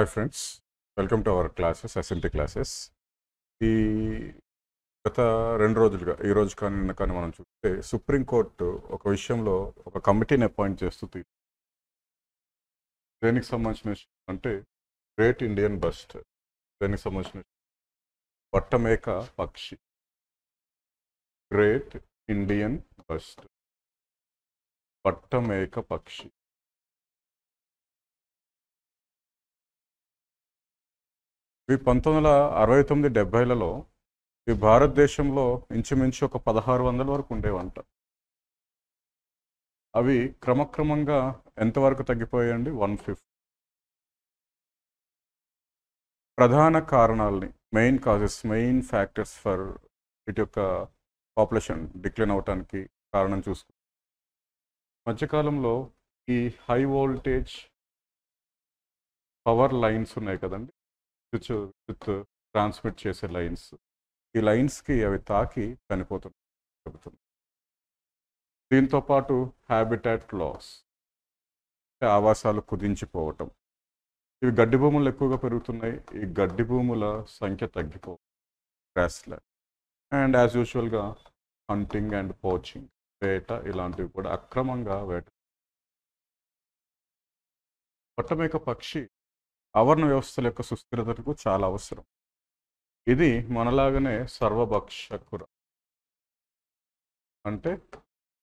Hi friends, welcome to our classes, SNT classes. ఈ గత 2 రోజులుగా, ఈ రోజు కానీ నిన్న కానీ మనం చూస్తే సుప్రీంకోర్టు ఒక విషయంలో ఒక కమిటీని అపాయింట్ చేస్తూ దేనికి సంబంధించిన విషయం అంటే గ్రేట్ ఇండియన్ బస్ట్. దేనికి సంబంధించిన వట్టమేక పక్షి. గ్రేట్ ఇండియన్ బస్ట్, వట్టమేక పక్షి. ఇవి 1969-70లలో ఈ భారతదేశంలో ఇంచుమించు ఒక 1600 వరకు ఉండేవంట. అవి క్రమక్రమంగా ఎంతవరకు తగ్గిపోయాయండి? 150. ప్రధాన కారణాలని, main causes, main factors for వీటి యొక్క పాపులేషన్ డిక్లైన్ అవటానికి కారణం చూసుకుంటాం. మధ్యకాలంలో ఈ హై వోల్టేజ్ పవర్ లైన్స్ ఉన్నాయి కదండి, విద్యుత్ ట్రాన్స్మిట్ చేసే లైన్స్. ఈ లైన్స్కి అవి తాకి చనిపోతున్నాయి చెబుతుంది. దీంతోపాటు హ్యాబిటాట్ లాస్, ఆవాసాలు కుదించిపోవటం. ఇవి గడ్డి భూములు ఎక్కువగా పెరుగుతున్నాయి. ఈ గడ్డి భూముల సంఖ్య తగ్గిపోవడం, గ్రాస్లాండ్. అండ్ యాజ్ యూజువల్గా హంటింగ్ అండ్ పోచింగ్, వేట, ఇలాంటివి కూడా అక్రమంగా వేట. వట్టమేక పక్షి ఆవరణ వ్యవస్థల యొక్క సుస్థిరతకు చాలా అవసరం. ఇది మనలాగానే సర్వభక్షకుర, అంటే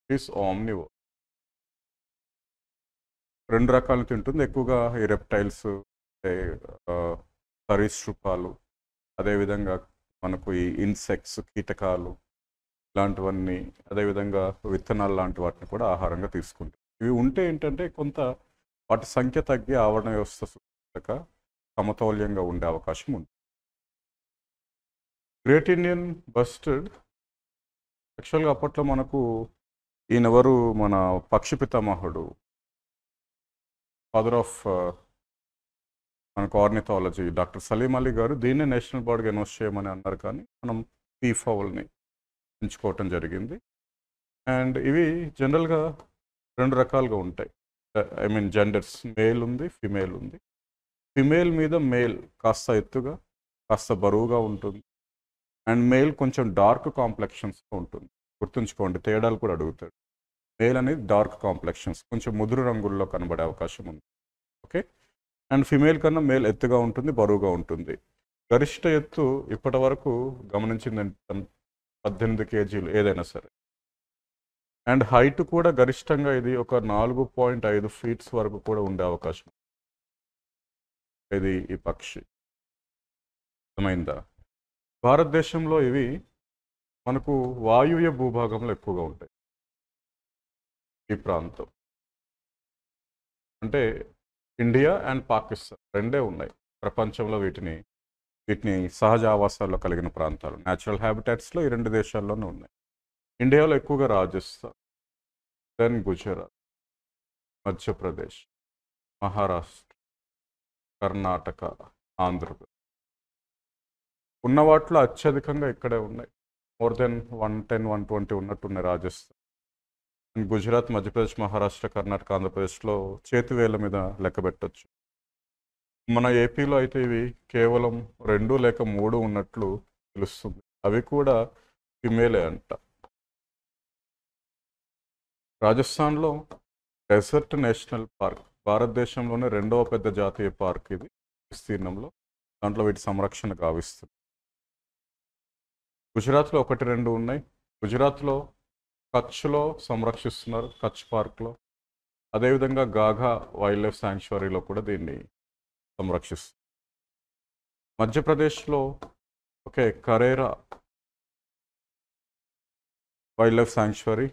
ఈస్ ఆమ్నివోర్. 2 రకాలు తింటుంది ఎక్కువగా. ఈ రెప్టైల్స్, సరీసృపాలు, అదేవిధంగా మనకు ఈ ఇన్సెక్ట్స్, కీటకాలు ఇలాంటివన్నీ, అదేవిధంగా విత్తనాలు లాంటి వాటిని కూడా ఆహారంగా తీసుకుంటాయి. ఇవి ఉంటే ఏంటంటే కొంత వాటి సంఖ్య తగ్గి ఆవరణ వ్యవస్థ సుస్థిరత సమతౌల్యంగా ఉండే అవకాశం ఉంది. గ్రేట్ ఇండియన్ బస్టర్డ్ యాక్చువల్గా అప్పట్లో మనకు ఈయనెవరు, మన పక్షి పితామహుడు, ఫాదర్ ఆఫ్ మనకు ఆర్నిథాలజీ, డాక్టర్ సలీం అలీ గారు దీన్నే నేషనల్ బర్డ్గా అనౌన్స్ చేయమని అన్నారు. కానీ మనం పీఫౌల్ని ఎంచుకోవటం జరిగింది. అండ్ ఇవి జనరల్గా 2 రకాలుగా ఉంటాయి. ఐ మీన్ జెండర్స్, మేల్ ఉంది, ఫిమేల్ ఉంది. ఫిమేల్ మీద మేల్ కాస్త ఎత్తుగా, కాస్త బరువుగా ఉంటుంది. అండ్ మేల్ కొంచెం డార్క్ కాంప్లెక్షన్స్తో ఉంటుంది. గుర్తుంచుకోండి, తేడాలు కూడా అడుగుతాడు. మేల్ అనేది డార్క్ కాంప్లెక్షన్స్, కొంచెం ముదురు రంగుల్లో కనబడే అవకాశం ఉంది. ఓకే. అండ్ ఫిమేల్ కన్నా మేల్ ఎత్తుగా ఉంటుంది, బరువుగా ఉంటుంది. గరిష్ట ఎత్తు ఇప్పటి వరకు గమనించింది 18 కేజీలు ఏదైనా సరే. అండ్ హైట్ కూడా గరిష్టంగా ఇది ఒక 4.5 ఫీట్స్ వరకు కూడా ఉండే అవకాశం ఇది ఈ పక్షి. అర్థమైందా? భారతదేశంలో ఇవి మనకు వాయువ్య భూభాగంలో ఎక్కువగా ఉంటాయి. ఈ ప్రాంతం అంటే ఇండియా అండ్ పాకిస్తాన్ రెండే ఉన్నాయి ప్రపంచంలో వీటిని సహజ ఆవాసాల్లో కలిగిన ప్రాంతాలు. న్యాచురల్ హ్యాబిటాట్స్లో ఈ 2 దేశాల్లోనే ఉన్నాయి. ఇండియాలో ఎక్కువగా రాజస్థాన్, దెన్ గుజరాత్, మధ్యప్రదేశ్, మహారాష్ట్ర, కర్ణాటక, ఆంధ్రప్రదేశ్. ఉన్న వాటిలో అత్యధికంగా ఇక్కడే ఉన్నాయి. మోర్ దెన్ 110, 120 ఉన్నట్టున్నాయి రాజస్థాన్. అండ్ గుజరాత్, మధ్యప్రదేశ్, మహారాష్ట్ర, కర్ణాటక, ఆంధ్రప్రదేశ్లో చేతివేళ్ల మీద లెక్క పెట్టచ్చు. మన ఏపీలో అయితే ఇవి కేవలం 2 లేక 3 ఉన్నట్లు తెలుస్తుంది. అవి కూడా ఫిమేలే అంట. రాజస్థాన్లో డెజర్ట్ నేషనల్ పార్క్, భారతదేశంలోనే 2వ పెద్ద జాతీయ పార్క్ ఇది విస్తీర్ణంలో. దాంట్లో వీటి సంరక్షణ గావిస్తుంది. గుజరాత్లో 1-2 ఉన్నాయి. గుజరాత్లో కచ్లో సంరక్షిస్తున్నారు, కచ్ పార్క్లో. అదేవిధంగా గాఘా వైల్డ్ లైఫ్ శాంక్చురీలో కూడా దీన్ని సంరక్షిస్తుంది. మధ్యప్రదేశ్లో Karera wild life sanctuary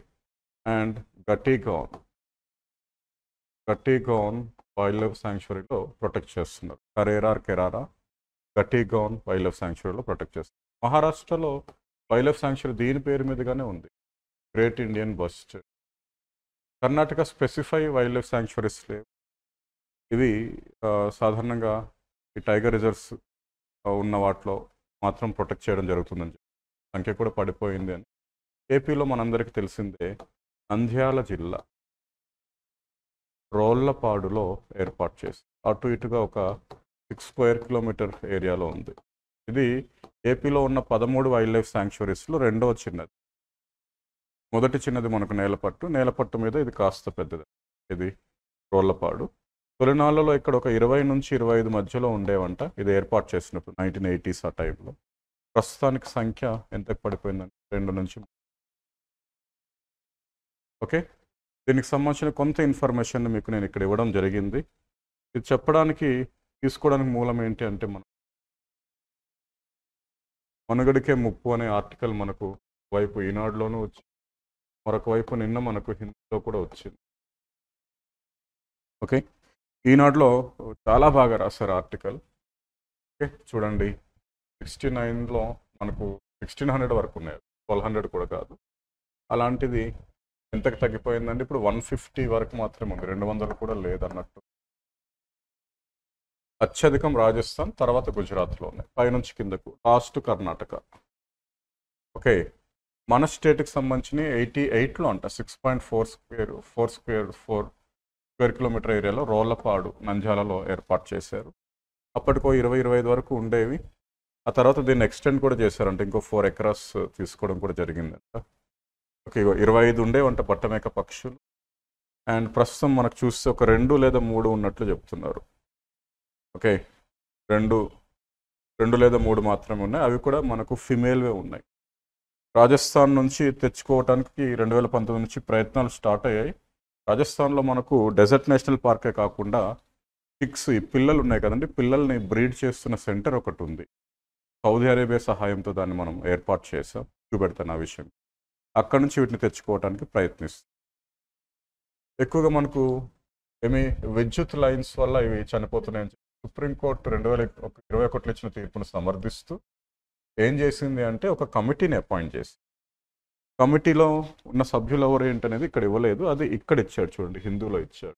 and Ghatigaon wild life శాంక్చురీలో ప్రొటెక్ట్ చేస్తున్నారు. కెరారా గటీగాన్ వైల్డ్ లైఫ్ శాంక్చురీలో ప్రొటెక్ట్ చేస్తున్నారు. మహారాష్ట్రలో వైల్డ్ లైఫ్ శాంక్చురీ దీని పేరు మీదుగానే ఉంది, great Indian bustard. Karnataka specify wild life sanctuaries లేవు. ఇవి సాధారణంగా ఈ టైగర్ రిజర్వ్స్ ఉన్న వాటిలో మాత్రం ప్రొటెక్ట్ చేయడం జరుగుతుందని, సంఖ్య కూడా పడిపోయింది అని. ఏపీలో మనందరికీ తెలిసిందే, నంద్యాల జిల్లా రోళ్లపాడులో ఏర్పాటు చేసి అటు ఇటుగా ఒక 6 స్క్వేర్ కిలోమీటర్ ఏరియాలో ఉంది. ఇది ఏపీలో ఉన్న 13 వైల్డ్ లైఫ్ శాంక్చురీస్లో రెండవ చిన్నది. మొదటి చిన్నది మనకు నేలపట్టు మీద ఇది కాస్త పెద్దది. ఇది రోళ్లపాడు. తొలినాళ్ళలో ఇక్కడ ఒక 20 నుంచి 25 మధ్యలో ఉండేవంట. ఇది ఏర్పాటు చేసినప్పుడు 1980s ఆ టైంలో. ప్రస్తుతానికి సంఖ్య ఎంతకు పడిపోయిందంటే 2 నుంచి. ఓకే, దీనికి సంబంధించిన కొంత ఇన్ఫర్మేషన్ మీకు నేను ఇక్కడ ఇవ్వడం జరిగింది. ఇది చెప్పడానికి తీసుకోవడానికి మూలం ఏంటి అంటే మనుగడికే ముప్పు అనే ఆర్టికల్ మనకు వైపు ఈనాడులోనూ వచ్చింది, మరొక వైపు నిన్న మనకు హిందీలో కూడా వచ్చింది. ఓకే, ఈనాడులో చాలా బాగా రాశారు ఆర్టికల్. ఓకే, చూడండి 69లో మనకు 1600 వరకు ఉన్నాయి, 1200 కూడా కాదు. అలాంటిది ఎంతకు తగ్గిపోయిందండి? ఇప్పుడు 150 వరకు మాత్రమే ఉంది, 200 కూడా లేదన్నట్టు. అత్యధికం రాజస్థాన్, తర్వాత గుజరాత్లో ఉన్నాయి, పైనుంచి కిందకు లాస్ట్ కర్ణాటక. ఓకే, మన స్టేట్కి సంబంధించిన 88లో అంట 6.4 స్క్వేర్ కిలోమీటర్ ఏరియాలో రోళ్లపాడు నంద్యాలలో ఏర్పాటు చేశారు. అప్పటికో 20-25 వరకు ఉండేవి. ఆ తర్వాత దీన్ని ఎక్స్టెండ్ కూడా చేశారంట, ఇంకో 4 ఎకరాస్ తీసుకోవడం కూడా జరిగిందంట. ఓకే, 25 ఉండేవంట పట్టమేక పక్షులు. అండ్ ప్రస్తుతం మనకు చూస్తే ఒక 2 లేదా 3 ఉన్నట్లు చెప్తున్నారు. ఓకే, 2 లేదా 3 మాత్రమే ఉన్నాయి. అవి కూడా మనకు ఫిమేల్వే ఉన్నాయి. రాజస్థాన్ నుంచి తెచ్చుకోవడానికి 2019 నుంచి ప్రయత్నాలు స్టార్ట్ అయ్యాయి. రాజస్థాన్లో మనకు డెజర్ట్ నేషనల్ పార్కే కాకుండా చిక్స్, ఈ పిల్లలు ఉన్నాయి కదండి, పిల్లల్ని బ్రీడ్ చేస్తున్న సెంటర్ ఒకటి ఉంది. సౌదీ అరేబియా సహాయంతో దాన్ని మనం ఏర్పాటు చేసాం, చూపెడతాను ఆ విషయం. అక్కడి నుంచి వీటిని తెచ్చుకోవడానికి ప్రయత్నిస్తాం. ఎక్కువగా మనకు విద్యుత్ లైన్స్ వల్ల ఇవి చనిపోతున్నాయని చెప్పి సుప్రీంకోర్టు 2021 ఇచ్చిన తీర్పును సమర్థిస్తూ ఏం చేసింది అంటే ఒక కమిటీని అపాయింట్ చేసి, కమిటీలో ఉన్న సభ్యులు ఎవరు ఏంటనేది ఇక్కడ ఇవ్వలేదు, అది ఇక్కడ ఇచ్చాడు. చూడండి, హిందూలో ఇచ్చాడు.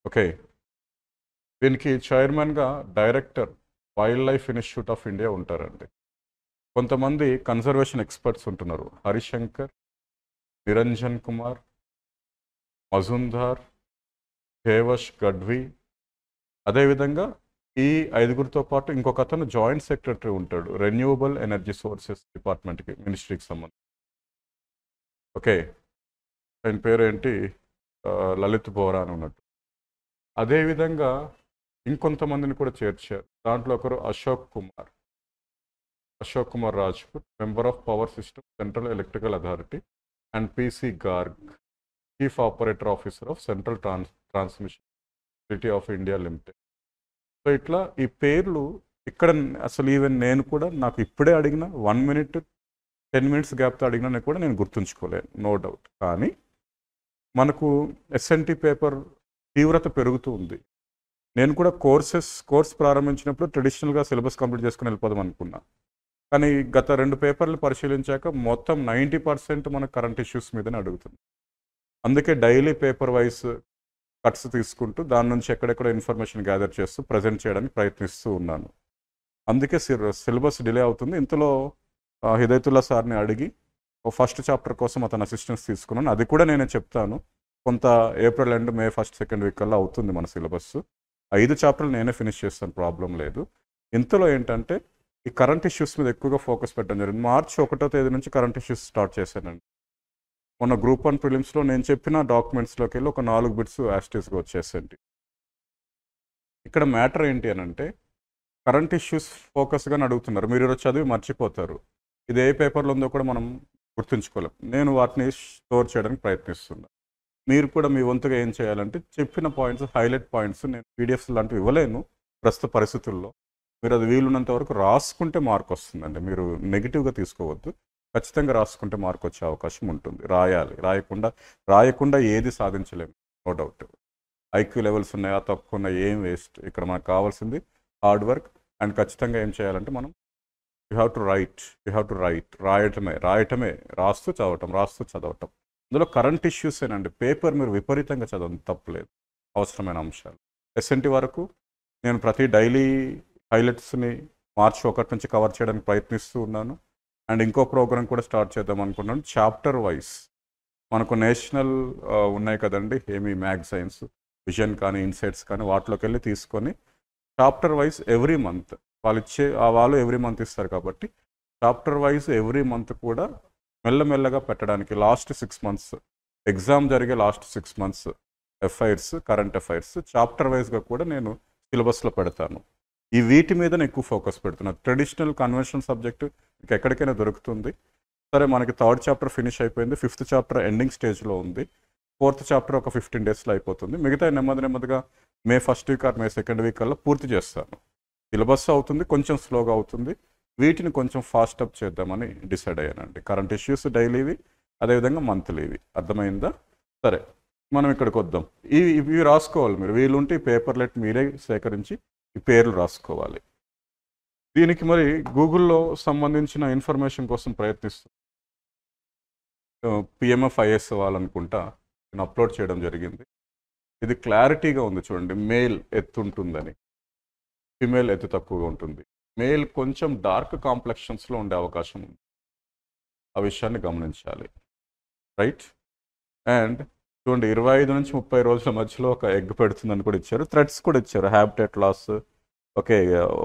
ఓకే, దీనికి చైర్మన్గా director wild life institute of India ఉంటారండి. కొంతమంది కన్జర్వేషన్ ఎక్స్పర్ట్స్ ఉంటున్నారు, హరిశంకర్, నిరంజన్ కుమార్, మజుందార్, దేవష్ గడ్వి. అదేవిధంగా ఈ 5గురితో పాటు ఇంకొక అతను జాయింట్ సెక్రటరీ ఉంటాడు, రెన్యూవబుల్ ఎనర్జీ సోర్సెస్ డిపార్ట్మెంట్కి, మినిస్ట్రీకి సంబంధించి. ఓకే, ఆయన పేరు ఏంటి, లలిత్ బోరా అని ఉన్నట్టు. అదేవిధంగా ఇంకొంతమందిని కూడా చేర్చారు. దాంట్లో ఒకరు Ashok Kumar Rajput, member of power system central electrical authority, and PC Garg, chief operator officer of central transmission city of India limited. So ఇట్లా ఈ పేర్లు ఇక్కడ అసలు ఈవెన్ నేను కూడా, నాకు ఇప్పుడే అడిగిన 1 minute 10 minutes గ్యాప్తో అడిగినా కూడా నేను గుర్తుంచుకోలేను, నో డౌట్. కానీ మనకు ఎస్ఎన్టీ పేపర్ తీవ్రత పెరుగుతూ ఉంది. నేను కూడా కోర్స్ ప్రారంభించినప్పుడు ట్రెడిషనల్గా సిలబస్ కంప్లీట్ చేసుకుని వెళ్ళిపోదాం అనుకున్నా. కానీ గత 2 పేపర్లు పరిశీలించాక మొత్తం 90% మన కరెంట్ ఇష్యూస్ మీదనే అడుగుతుంది. అందుకే డైలీ పేపర్ వైజ్ కట్స్ తీసుకుంటూ దాని నుంచి ఎక్కడెక్కడ ఇన్ఫర్మేషన్ గ్యాదర్ చేస్తూ ప్రజెంట్ చేయడానికి ప్రయత్నిస్తూ ఉన్నాను. అందుకే సిలబస్ డిలే అవుతుంది. ఇంతలో హిదయతుల్లా సార్ని అడిగి ఫస్ట్ చాప్టర్ కోసం అతను అసిస్టెన్స్ తీసుకున్నాను. అది కూడా నేనే చెప్తాను, కొంత April and May 1st, 2nd week కల్లా అవుతుంది మన సిలబస్. 5 చాప్టర్లు నేనే ఫినిష్ చేస్తాను, ప్రాబ్లం లేదు. ఇంతలో ఏంటంటే ఈ కరెంట్ ఇష్యూస్ మీద ఎక్కువగా ఫోకస్ పెట్టడం జరిగింది. మార్చి 1వ తేదీ నుంచి కరెంట్ ఇష్యూస్ స్టార్ట్ చేశానండి. మొన్న గ్రూప్ 1 ప్రిలిమ్స్లో నేను చెప్పిన డాక్యుమెంట్స్లోకి వెళ్ళి ఒక 4 బిట్స్ యాస్టీస్గా వచ్చేసండి. ఇక్కడ మ్యాటర్ ఏంటి అని అంటే కరెంట్ ఇష్యూస్ ఫోకస్గా అడుగుతున్నారు, మీరు ఈరోజు చదివి మర్చిపోతారు. ఇది ఏ పేపర్లో ఉందో కూడా మనం గుర్తుంచుకోలేం. నేను వాటిని స్టోర్ చేయడానికి ప్రయత్నిస్తున్నాను. మీరు కూడా మీ వంతుగా ఏం చేయాలంటే చెప్పిన పాయింట్స్, హైలైట్ పాయింట్స్, నేను పీడిఎఫ్స్ లాంటివి ఇవ్వలేను ప్రస్తుత పరిస్థితుల్లో. మీరు అది వీలున్నంత వరకు రాసుకుంటే మార్క్ వస్తుందండి. మీరు నెగిటివ్గా తీసుకోవద్దు, ఖచ్చితంగా రాసుకుంటే మార్క్ వచ్చే అవకాశం ఉంటుంది. రాయాలి, రాయకుండా ఏది సాధించలేము, నో డౌట్. ఐక్యూ లెవెల్స్ ఉన్నాయా తక్కువ ఉన్నాయా ఏం వేస్ట్. ఇక్కడ మనకు కావాల్సింది హార్డ్ వర్క్. అండ్ ఖచ్చితంగా ఏం చేయాలంటే మనం యూ హ్యావ్ టు రైట్, రాయటమే, రాస్తూ చదవటం. అందులో కరెంట్ ఇష్యూసేనండి. పేపర్ మీరు విపరీతంగా చదవండి, తప్పులేదు, అవసరమైన అంశాలు. ఎస్ఎన్టీ వరకు నేను ప్రతి డైలీ హైలైట్స్ని మార్చి 1 నుంచి కవర్ చేయడానికి ప్రయత్నిస్తూ ఉన్నాను. అండ్ ఇంకో ప్రోగ్రామ్ కూడా స్టార్ట్ చేద్దాం అనుకున్నాను. చాప్టర్ వైజ్ మనకు నేషనల్ ఉన్నాయి కదండి, ఏమి మ్యాగజైన్స్, విజన్ కానీ ఇన్సైట్స్ కానీ వాటిలోకి వెళ్ళి తీసుకొని చాప్టర్ వైజ్ ఎవ్రీ మంత్ వాళ్ళు ఎవ్రీ మంత్ ఇస్తారు కాబట్టి చాప్టర్ వైజ్ ఎవ్రీ మంత్ కూడా మెల్లమెల్లగా పెట్టడానికి లాస్ట్ 6 months ఎగ్జామ్ జరిగే last 6 months FIRs, current affairs chapter వైజ్గా కూడా నేను సిలబస్లో పెడతాను. ఈ వీటి మీద నేను ఎక్కువ ఫోకస్ పెడుతున్నాను. ట్రెడిషనల్ కన్వెన్షనల్ సబ్జెక్టు మీకు ఎక్కడికైనా దొరుకుతుంది. సరే, మనకి 3rd చాప్టర్ ఫినిష్ అయిపోయింది, 5th చాప్టర్ ఎండింగ్ స్టేజ్లో ఉంది, 4th చాప్టర్ ఒక 15 daysలో అయిపోతుంది. మిగతా నెమ్మదిగా May 1st week or May 2nd week కల్లా పూర్తి చేస్తాను. సిలబస్ అవుతుంది, కొంచెం స్లోగా అవుతుంది. వీటిని కొంచెం ఫాస్ట్ అప్ చేద్దామని డిసైడ్ అయ్యానండి. కరెంట్ ఇష్యూస్ డైలీవి, అదేవిధంగా మంత్లీవి. అర్థమైందా? సరే, మనం ఇక్కడికి వద్దాం. ఇవి రాసుకోవాలి మీరు. వీలుంటే ఈ పేపర్లెట్ మీరే సేకరించి ఈ పేర్లు రాసుకోవాలి. దీనికి మరి గూగుల్లో సంబంధించిన ఇన్ఫర్మేషన్ కోసం ప్రయత్నిస్తాను. PMF-IS వాళ్ళనుకుంటా నేను అప్లోడ్ చేయడం జరిగింది. ఇది క్లారిటీగా ఉంది చూడండి. మేల్ ఎత్తు ఉంటుందని, ఫిమేల్ ఎత్తు తక్కువగా ఉంటుంది. మేల్ కొంచెం డార్క్ కాంప్లెక్షన్స్లో ఉండే అవకాశం ఉంది. ఆ విషయాన్ని గమనించాలి. రైట్. అండ్ చూడండి, 25 నుంచి 30 రోజుల మధ్యలో ఒక ఎగ్ పెడుతుందని కూడా ఇచ్చారు. థ్రెడ్స్ కూడా ఇచ్చారు. Habitat loss, okay,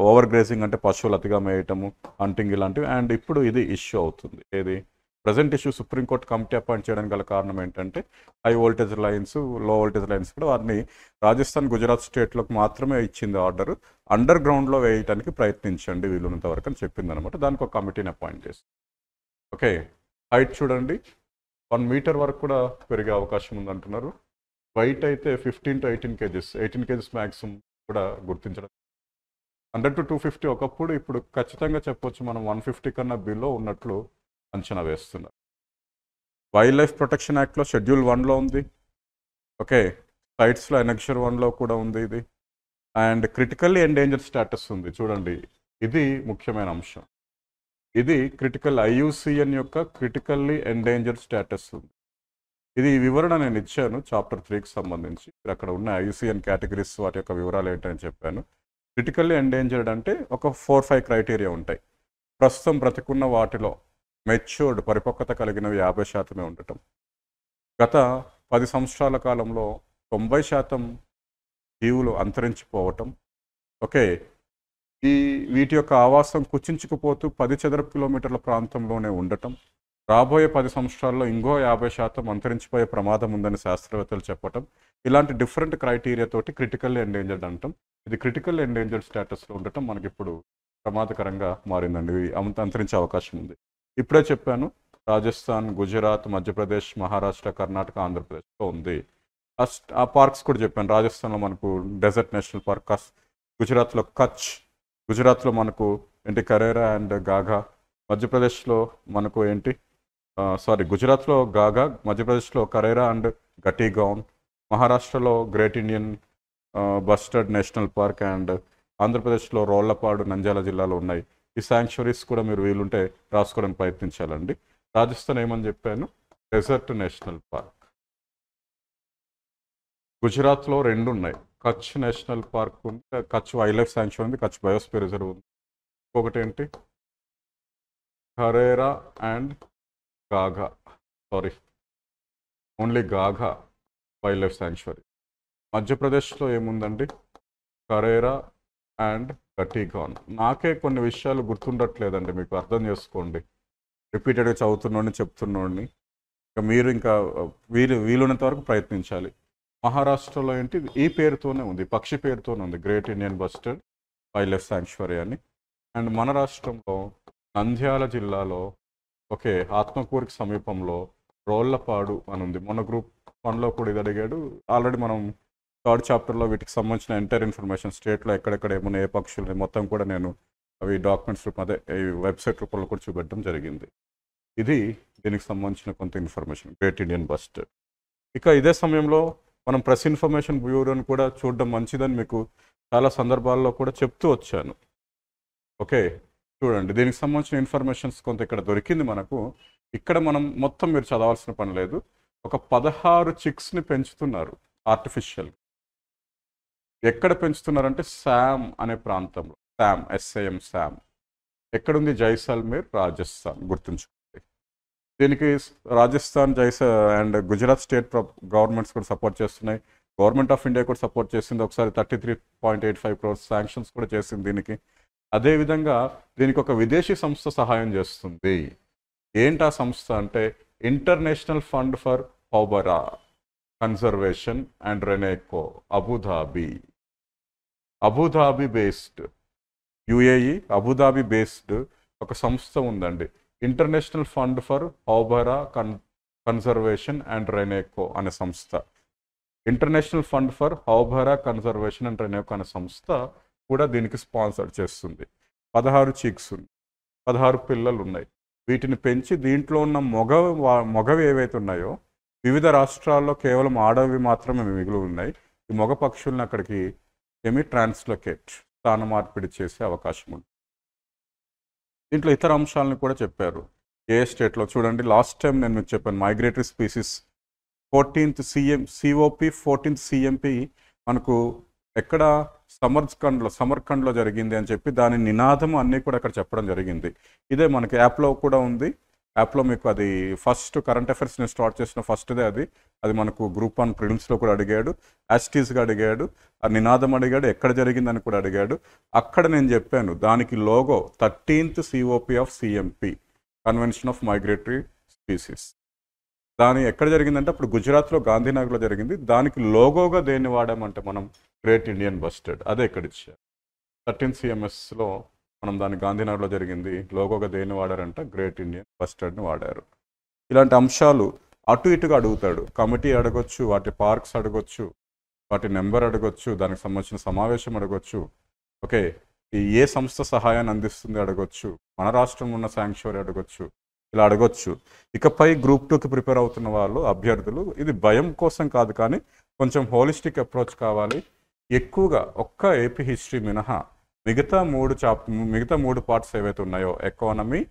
over grazing అంటే పశువులు అతిగా మేయటము, హంటింగ్ ఇలాంటివి. అండ్ ఇప్పుడు ఇది ఇష్యూ అవుతుంది. ఏది present issue supreme court committee appoint చేయడానికి గల కారణం ఏంటంటే హై వోల్టేజ్ లైన్స్, లో వోల్టేజ్ లైన్స్ కూడా వారిని రాజస్థాన్, గుజరాత్ స్టేట్లకు మాత్రమే ఇచ్చింది ఆర్డర్. అండర్ గ్రౌండ్లో వేయడానికి ప్రయత్నించండి వీలున్నంత వరకు అని చెప్పింది అనమాట. దానికి ఒక కమిటీని అపాయింట్ చేసి, ఓకే. హైట్ చూడండి, 1 meter వరకు కూడా పెరిగే అవకాశం ఉందంటున్నారు. వెయిట్ అయితే 15 to 18 kgs, 18 kgs మ్యాక్సిమం కూడా గుర్తించడం. 100 to 250 ఒకప్పుడు, ఇప్పుడు ఖచ్చితంగా చెప్పొచ్చు మనం 150 కన్నా బిలో ఉన్నట్లు అంచనా వేస్తున్నారు. వైల్డ్ లైఫ్ ప్రొటెక్షన్ యాక్ట్లో షెడ్యూల్ 1లో ఉంది. ఓకే, సైట్స్లో ఎనెక్షర్ 1లో కూడా ఉంది ఇది. అండ్ క్రిటికల్లీ ఎండేంజర్ స్టేటస్ ఉంది చూడండి. ఇది ముఖ్యమైన అంశం. ఇది క్రిటికల్ IUCN యొక్క క్రిటికల్లీ ఎండేంజర్ స్టేటస్ ఉంది. ఇది వివరణ నేను ఇచ్చాను చాప్టర్ 3కి సంబంధించి. అక్కడ ఉన్న IUCN కేటగిరీస్, వాటి యొక్క వివరాలు ఏంటని చెప్పాను. క్రిటికల్లీ ఎండేంజర్డ్ అంటే ఒక 4-5 క్రైటీరియా ఉంటాయి. ప్రస్తుతం బ్రతికున్న వాటిలో మెచ్యూర్డ్, పరిపక్వత కలిగినవి 50% ఉండటం. గత 10 సంవత్సరాల కాలంలో 90% జీవులు అంతరించిపోవటం. ఓకే, వీటి యొక్క ఆవాసం కుచించుకుపోతూ 10 చదరపు కిలోమీటర్ల ప్రాంతంలోనే ఉండటం. రాబోయే 10 సంవత్సరాల్లో ఇంకో 50% అంతరించిపోయే ప్రమాదం ఉందని శాస్త్రవేత్తలు చెప్పటం. ఇలాంటి డిఫరెంట్ క్రైటీరియాతోటి క్రిటికల్లీ ఎండేంజర్డ్ అంటాం. ఇది క్రిటికల్ ఎండేంజర్డ్ స్టేటస్లో ఉండటం మనకి ఇప్పుడు ప్రమాదకరంగా మారిందండి. అంతరించే అవకాశం ఉంది. ఇప్పుడే చెప్పాను, రాజస్థాన్, గుజరాత్, మధ్యప్రదేశ్, మహారాష్ట్ర, కర్ణాటక, ఆంధ్రప్రదేశ్లో ఉంది. ఆ పార్క్స్ కూడా చెప్పాను. రాజస్థాన్లో మనకు డెజర్ట్ నేషనల్ పార్క్, గుజరాత్లో కచ్, గుజరాత్లో మనకు ఏంటి కరేరా అండ్ గాఘా, మధ్యప్రదేశ్లో మనకు ఏంటి గుజరాత్లో గాఘా, మధ్యప్రదేశ్లో కరేరా అండ్ గటీగౌన్, మహారాష్ట్రలో great Indian bustard national park and ఆంధ్రప్రదేశ్లో రోళ్లపాడు, నంద్యాల జిల్లాలో ఉన్నాయి. ఈ శాంక్చురీస్ కూడా మీరు వీలుంటే రాసుకోవడానికి ప్రయత్నించాలండి. రాజస్థాన్ ఏమని చెప్పాను, డెజర్ట్ నేషనల్ పార్క్. గుజరాత్లో 2 ఉన్నాయి, కచ్ నేషనల్ పార్క్ ఉంది, కచ్ వైల్డ్ లైఫ్ శాంక్చురీ ఉంది, కచ్ బయోస్పియర్ రిజర్వ్ ఉంది. ఇంకొకటి ఏంటి, Karera and Ghagha, only Ghagha wild life sanctuary. మధ్యప్రదేశ్లో ఏముందండి, కరేరా అండ్ గటీగౌన్. నాకే కొన్ని విషయాలు గుర్తుండట్లేదండి, మీకు అర్థం చేసుకోండి. రిపీటెడ్గా చదువుతున్నోడిని, చెప్తున్నోడిని. మీరు ఇంకా వీలున్నంత వరకు ప్రయత్నించాలి. మహారాష్ట్రలో ఏంటి, ఈ పేరుతోనే ఉంది, పక్షి పేరుతోనే ఉంది, great Indian bustard wild life sanctuary అని. అండ్ మన రాష్ట్రంలో నంద్యాల జిల్లాలో ఓకే, ఆత్మకూరుకి సమీపంలో రోళ్లపాడు అని ఉంది. మన గ్రూప్ 1లో కూడా ఇది అడిగాడు. ఆల్రెడీ మనం 3rd చాప్టర్లో వీటికి సంబంధించిన ఎంటైర్ ఇన్ఫర్మేషన్, స్టేట్లో ఎక్కడెక్కడ ఏమున్నా, ఏ పక్షులు మొత్తం కూడా నేను అవి డాక్యుమెంట్స్ రూపం, అదే ఈ వెబ్సైట్ రూపంలో కూడా చూపెట్టడం జరిగింది. ఇది దీనికి సంబంధించిన కొంత ఇన్ఫర్మేషన్, గ్రేట్ ఇండియన్ బస్టర్డ్. ఇక ఇదే సమయంలో మనం ప్రెస్ ఇన్ఫర్మేషన్ బ్యూరోని కూడా చూడడం మంచిదని మీకు చాలా సందర్భాల్లో కూడా చెప్తూ వచ్చాను. ఓకే, చూడండి, దీనికి సంబంధించిన ఇన్ఫర్మేషన్స్ కొంత ఇక్కడ దొరికింది మనకు. ఇక్కడ మనం మొత్తం మీరు చదవాల్సిన పని లేదు. ఒక 16 చిక్స్ని పెంచుతున్నారు ఆర్టిఫిషియల్. ఎక్కడ పెంచుతున్నారంటే శామ్ అనే ప్రాంతంలో. Sam, SIM Sam. ఎక్కడుంది? జైసల్మేర్, రాజస్థాన్. గుర్తుంచుకోండి. దీనికి Rajasthan, and Gujarat state governments కూడా సపోర్ట్ చేస్తున్నాయి. గవర్నమెంట్ ఆఫ్ ఇండియా కూడా సపోర్ట్ చేసింది. ఒకసారి 33.85 crores శాంక్షన్స్ కూడా చేసింది దీనికి. అదేవిధంగా దీనికి ఒక విదేశీ సంస్థ సహాయం చేస్తుంది. ఏంటి ఆ సంస్థ అంటే international fund for houbara conservation and RENECO, Abu Dhabi based, UAE Abu Dhabi based ఒక సంస్థ ఉందండి. International fund for houbara conservation and RENECO అనే సంస్థ. International fund for houbara conservation and RENECO అనే సంస్థ కూడా దీనికి స్పాన్సర్ చేస్తుంది. 16 చీక్స్ ఉన్నాయి, 16 పిల్లలు ఉన్నాయి. వీటిని పెంచి దీంట్లో ఉన్న మొగవి ఏవైతే ఉన్నాయో వివిధ రాష్ట్రాల్లో కేవలం ఆడవి మాత్రమే మిగిలి ఉన్నాయి. ఈ మగ పక్షుల్ని అక్కడికి ట్రాన్స్లొకేట్, స్థాన మార్పిడి చేసే అవకాశం ఉంది. దీంట్లో ఇతర అంశాలను కూడా చెప్పారు. ఏ స్టేట్లో చూడండి, లాస్ట్ టైం నేను మీకు చెప్పాను migratory species 14th COP 14th CMP మనకు ఎక్కడ సమర్కండ్లో జరిగింది అని చెప్పి దాని నినాదం అన్నీ కూడా అక్కడ చెప్పడం జరిగింది. ఇదే మనకి యాప్లో కూడా ఉంది. యాప్లో మీకు అది ఫస్ట్ కరెంట్ అఫైర్స్ నేను స్టార్ట్ చేసిన ఫస్ట్దే అది మనకు గ్రూప్ 1 ప్రిలిమ్స్లో కూడా అడిగాడు, యాస్టీస్గా అడిగాడు, ఆ నినాదం అడిగాడు, ఎక్కడ జరిగిందని కూడా అడిగాడు. అక్కడ నేను చెప్పాను దానికి logo 13th COP of CMP, convention of migratory species. దాని ఎక్కడ జరిగిందంటే అప్పుడు గుజరాత్లో గాంధీనగర్లో జరిగింది. దానికి లోగోగా దేన్ని వాడామంటే మనం గ్రేట్ ఇండియన్ బస్టర్డ్, అదే ఇక్కడ ఇచ్చారు. 13th CMSలో మనం దాని గాంధీనగర్లో జరిగింది. లోగోగా దేన్ని వాడారంట? గ్రేట్ ఇండియన్ బస్టర్డ్ని వాడారు. ఇలాంటి అంశాలు అటు ఇటుగా అడుగుతాడు. కమిటీ అడగొచ్చు, వాటి పార్క్స్ అడగొచ్చు, వాటి నెంబర్ అడగొచ్చు, దానికి సంబంధించిన సమావేశం అడగొచ్చు. ఓకే, ఏ సంస్థ సహాయాన్ని అందిస్తుంది అడగొచ్చు, మన రాష్ట్రంలో ఉన్న శాంక్చురీ అడగొచ్చు, ఇలా అడగొచ్చు. ఇకపై గ్రూప్ 2కి ప్రిపేర్ అవుతున్న వాళ్ళు, అభ్యర్థులు, ఇది భయం కోసం కాదు కానీ కొంచెం హోలిస్టిక్ అప్రోచ్ కావాలి. ఎక్కువగా ఒక్క AP హిస్టరీ మినహా మిగతా 3 పార్ట్స్ ఏవైతే ఉన్నాయో economy,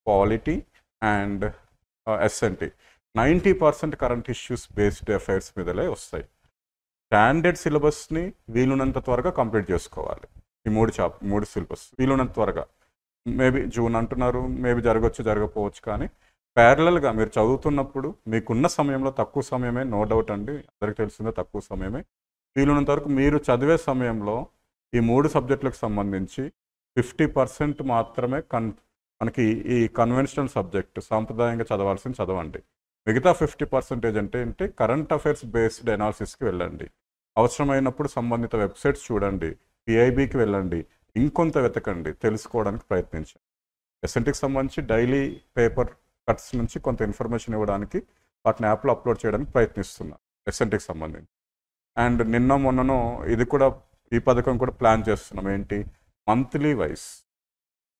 polity and SNT 90% current issues based affairs మీదలే వస్తాయి. స్టాండర్డ్ సిలబస్ని వీలున్నంత త్వరగా కంప్లీట్ చేసుకోవాలి. ఈ 3 సిలబస్ వీలున్నంత త్వరగా. మేబీ జూన్ అంటున్నారు, మేబీ జరగకపోవచ్చు, కానీ ప్యారలల్గా మీరు చదువుతున్నప్పుడు మీకున్న సమయంలో తక్కువ సమయమే, నో డౌట్ అండి, అందరికీ తెలిసిందే తక్కువ సమయమే. వీలున్నంత వరకు మీరు చదివే సమయంలో ఈ 3 సబ్జెక్టులకు సంబంధించి 50% మాత్రమే మనకి ఈ కన్వెన్షనల్ సబ్జెక్ట్ సాంప్రదాయంగా చదవాల్సింది చదవండి. మిగతా 50% అంటే కరెంట్ అఫైర్స్ బేస్డ్ అనాలిసిస్కి వెళ్ళండి. అవసరమైనప్పుడు సంబంధిత వెబ్సైట్స్ చూడండి, PIBకి వెళ్ళండి, ఇంకొంత వెతకండి, తెలుసుకోవడానికి ప్రయత్నించండి. SNTకి సంబంధించి డైలీ పేపర్ కట్స్ నుంచి కొంత ఇన్ఫర్మేషన్ ఇవ్వడానికి వాటిని యాప్లో అప్లోడ్ చేయడానికి ప్రయత్నిస్తున్నాను SNTకి సంబంధించి. అండ్ నిన్న మొన్ననో ఈ పథకం కూడా ప్లాన్ చేస్తున్నాం. ఏంటి? మంత్లీ వైజ్,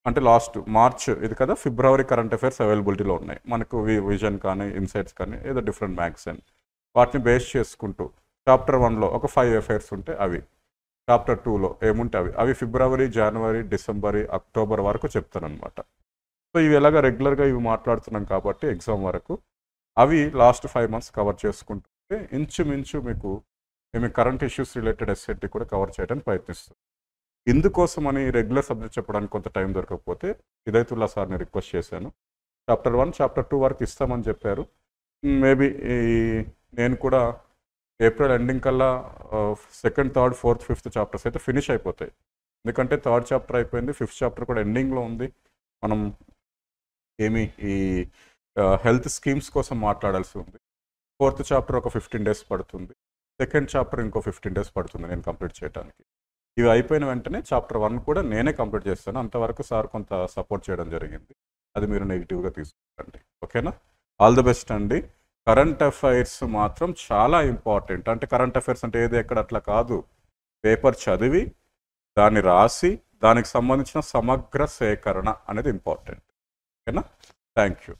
అంటే లాస్ట్ మార్చ్ ఇది కదా, ఫిబ్రవరి కరెంట్ అఫైర్స్ అవైలబిలిటీలో ఉన్నాయి మనకు. విజన్ కానీ ఇన్సైట్స్ కానీ ఏదో డిఫరెంట్ మ్యాగజైన్, వాటిని బేస్ చేసుకుంటూ చాప్టర్ 1లో ఒక 5 అఫైర్స్ ఉంటే అవి, చాప్టర్ 2లో ఏముంటే అవి ఫిబ్రవరి, జనవరి, డిసెంబర్, అక్టోబర్ వరకు చెప్తానమాట. సో ఇవి ఎలాగ రెగ్యులర్గా ఇవి మాట్లాడుతున్నాం కాబట్టి ఎగ్జామ్ వరకు అవి లాస్ట్ 5 months కవర్ చేసుకుంటుంటే ఇంచుమించు మీకు కరెంట్ ఇష్యూస్ రిలేటెడ్ SNT కూడా కవర్ చేయడానికి ప్రయత్నిస్తుంది. ఇందుకోసమని రెగ్యులర్ సబ్జెక్ట్ చెప్పడానికి కొంత టైం దొరకకపోతే హిదయతుల్లా సార్ని రిక్వెస్ట్ చేశాను. చాప్టర్ 1, చాప్టర్ 2 వరకు ఇస్తామని చెప్పారు. మేబీ నేను కూడా ఏప్రిల్ ఎండింగ్ కల్లా 2nd, 3rd, 4th, 5th chapters అయితే ఫినిష్ అయిపోతాయి. ఎందుకంటే 3rd చాప్టర్ అయిపోయింది, 5th చాప్టర్ కూడా ఎండింగ్లో ఉంది. మనం ఈ హెల్త్ స్కీమ్స్ కోసం మాట్లాడాల్సి ఉంది. 4th చాప్టర్ ఒక 15 days పడుతుంది, 2nd చాప్టర్ ఇంకో 15 days పడుతుంది నేను కంప్లీట్ చేయడానికి. ఇవి అయిపోయిన వెంటనే చాప్టర్ 1 కూడా నేనే కంప్లీట్ చేస్తాను. అంతవరకు సార్ కొంత సపోర్ట్ చేయడం జరిగింది, అది మీరు నెగిటివ్గా తీసుకోండి. ఓకేనా? ఆల్ ది బెస్ట్ అండి. కరెంట్ అఫైర్స్ మాత్రం చాలా ఇంపార్టెంట్. అంటే కరెంట్ అఫైర్స్ అంటే ఏది ఎక్కడ అట్లా కాదు, పేపర్ చదివి దాన్ని రాసి దానికి సంబంధించిన సమగ్ర సేకరణ అనేది ఇంపార్టెంట్. ఓకేనా? Thank you.